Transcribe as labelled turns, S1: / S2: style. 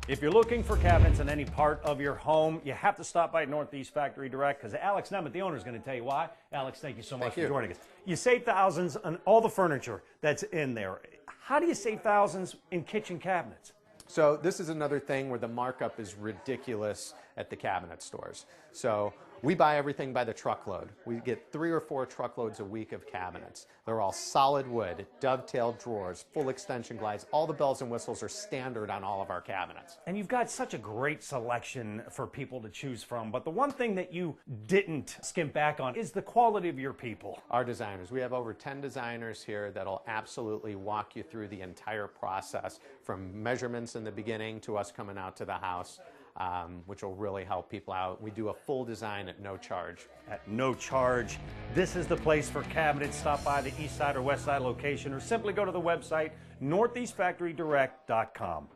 S1: If you're looking for cabinets in any part of your home, you have to stop by Northeast Factory Direct because Alex Nemeth, the owner, is going to tell you why. Alex, thank you so much for joining us. You save thousands on all the furniture that's in there. How do you save thousands in kitchen cabinets?
S2: So this is another thing where the markup is ridiculous at the cabinet stores. So we buy everything by the truckload. We get 3 or 4 truckloads a week of cabinets. They're all solid wood, dovetailed drawers, full extension glides. All the bells and whistles are standard on all of our cabinets.
S1: And you've got such a great selection for people to choose from. But the one thing that you didn't skimp back on is the quality of your people.
S2: Our designers. We have over 10 designers here that'll absolutely walk you through the entire process from measurements in the beginning to us coming out to the house. Which will really help people out. We do a full design at no charge.
S1: At no charge. This is the place for cabinets. Stop by the east side or west side location or simply go to the website northeastfactorydirect.com.